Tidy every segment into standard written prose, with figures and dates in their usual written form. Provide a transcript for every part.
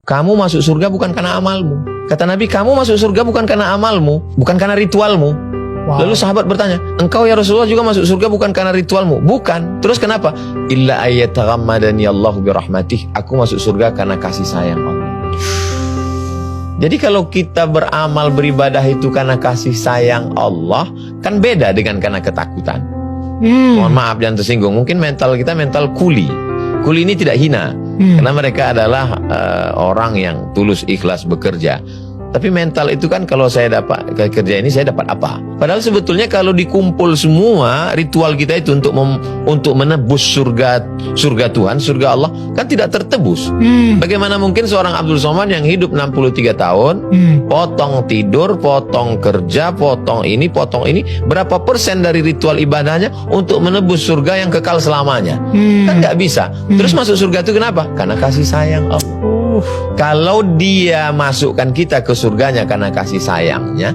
kamu masuk surga bukan karena amalmu. Kata Nabi, kamu masuk surga bukan karena amalmu, bukan karena ritualmu. Wow. Lalu sahabat bertanya, engkau ya Rasulullah juga masuk surga bukan karena ritualmu? Bukan. Terus kenapa? Illa ayyataghammadani Allahu birahmatih. Aku masuk surga karena kasih sayang Allah. Jadi kalau kita beramal beribadah itu karena kasih sayang Allah, kan beda dengan karena ketakutan. Mohon maaf jangan tersinggung. Mungkin mental kita mental kuli. Kuli ini tidak hina, karena mereka adalah orang yang tulus ikhlas bekerja. Tapi mental itu kan, kalau saya dapat kerja ini saya dapat apa? Padahal sebetulnya kalau dikumpul semua ritual kita itu untuk menebus surga Tuhan, surga Allah, kan tidak tertebus. Bagaimana mungkin seorang Abdul Somad yang hidup 63 tahun, potong tidur, potong kerja, potong ini, berapa persen dari ritual ibadahnya untuk menebus surga yang kekal selamanya? Kan nggak bisa. Terus masuk surga itu kenapa? Karena kasih sayang Allah. Kalau dia masukkan kita ke surganya karena kasih sayangnya,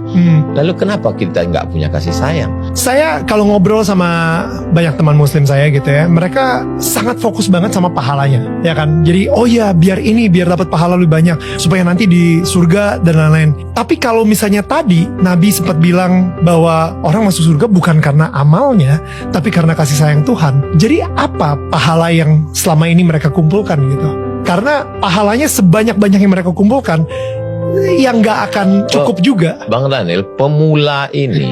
lalu kenapa kita nggak punya kasih sayang? Saya kalau ngobrol sama banyak teman muslim saya gitu ya, mereka sangat fokus banget sama pahalanya, ya kan? Jadi oh ya biar dapat pahala lebih banyak supaya nanti di surga dan lain-lain. Tapi kalau misalnya tadi Nabi sempat bilang bahwa orang masuk surga bukan karena amalnya, tapi karena kasih sayang Tuhan. Jadi apa pahala yang selama ini mereka kumpulkan gitu? Karena pahalanya sebanyak-banyak yang mereka kumpulkan, yang nggak akan cukup juga. Bang Daniel, pemula ini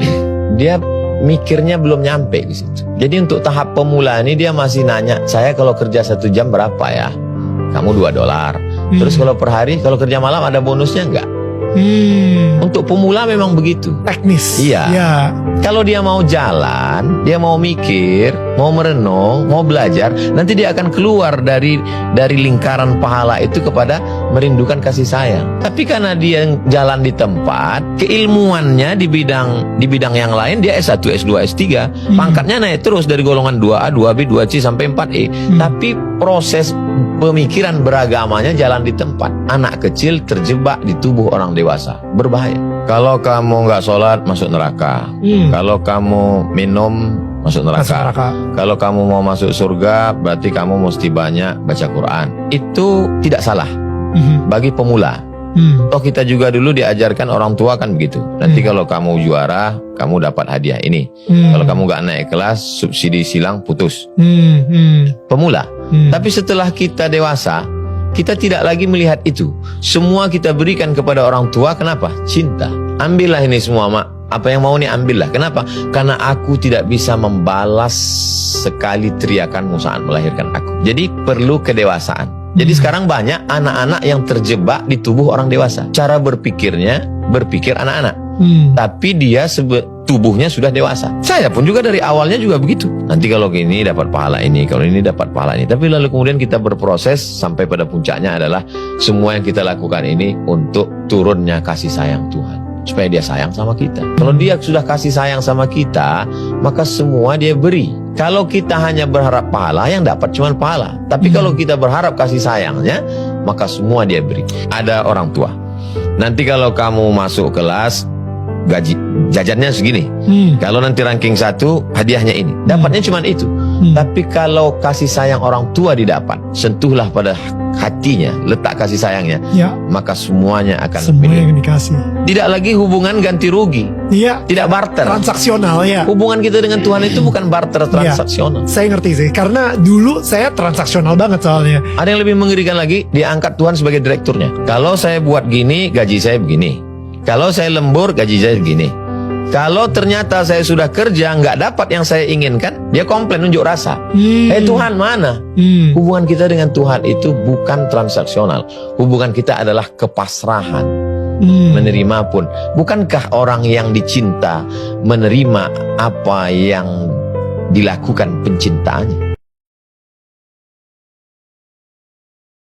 dia mikirnya belum nyampe di situ. Jadi untuk tahap pemula ini dia masih nanya, saya kalau kerja 1 jam berapa ya? Kamu $2. Terus kalau per hari, kalau kerja malam ada bonusnya nggak? Untuk pemula memang begitu. Teknis. Iya. Ya. Kalau dia mau jalan, dia mau mikir, mau merenung, mau belajar, nanti dia akan keluar dari lingkaran pahala itu kepada merindukan kasih sayang. Tapi karena dia jalan di tempat, keilmuannya di bidang yang lain, dia S1, S2, S3, pangkatnya naik terus dari golongan 2A, 2B, 2C sampai 4E. Tapi proses pemikiran beragamanya jalan di tempat. Anak kecil terjebak di tubuh orang dewasa, berbahaya. Kalau kamu nggak sholat, masuk neraka. Kalau kamu minum, masuk neraka. Kalau kamu mau masuk surga, berarti kamu mesti banyak baca Quran. Itu tidak salah bagi pemula. Toh kita juga dulu diajarkan orang tua kan begitu. Nanti kalau kamu juara, kamu dapat hadiah ini. Kalau kamu nggak naik kelas, subsidi silang putus. Pemula. Tapi setelah kita dewasa, kita tidak lagi melihat itu. Semua kita berikan kepada orang tua. Kenapa? Cinta. Ambillah ini semua, Mak. Apa yang mau nih ambillah. Kenapa? Karena aku tidak bisa membalas sekali teriakanmu saat melahirkan aku. Jadi perlu kedewasaan. Jadi sekarang banyak anak-anak yang terjebak di tubuh orang dewasa. Cara berpikirnya, berpikir anak-anak. Tapi dia tubuhnya sudah dewasa. Saya pun juga dari awalnya juga begitu. Nanti kalau gini dapat pahala ini, kalau ini dapat pahala ini. Tapi lalu kemudian kita berproses sampai pada puncaknya adalah semua yang kita lakukan ini untuk turunnya kasih sayang Tuhan. Supaya dia sayang sama kita. Kalau dia sudah kasih sayang sama kita, maka semua dia beri. Kalau kita hanya berharap pahala, yang dapat cuma pahala. Tapi kalau kita berharap kasih sayangnya, maka semua dia beri. Ada orang tua, nanti kalau kamu masuk kelas, gaji jajannya segini. Kalau nanti ranking 1, hadiahnya ini. Dapatnya cuma itu. Tapi kalau kasih sayang orang tua didapat, sentuhlah pada hatinya, letak kasih sayangnya, maka semuanya akan semua yang dikasih. Tidak lagi hubungan ganti rugi. Tidak barter. Transaksional ya. Hubungan kita dengan Tuhan itu bukan barter transaksional. Saya ngerti sih, karena dulu saya transaksional banget soalnya. Ada yang lebih mengerikan lagi, dia angkat Tuhan sebagai direkturnya. Kalau saya buat gini, gaji saya begini. Kalau saya lembur, gaji saya begini. Kalau ternyata saya sudah kerja nggak dapat yang saya inginkan, dia komplain, unjuk rasa. Tuhan mana? Hubungan kita dengan Tuhan itu bukan transaksional. Hubungan kita adalah kepasrahan. Menerima pun. Bukankah orang yang dicinta menerima apa yang dilakukan pencintaannya?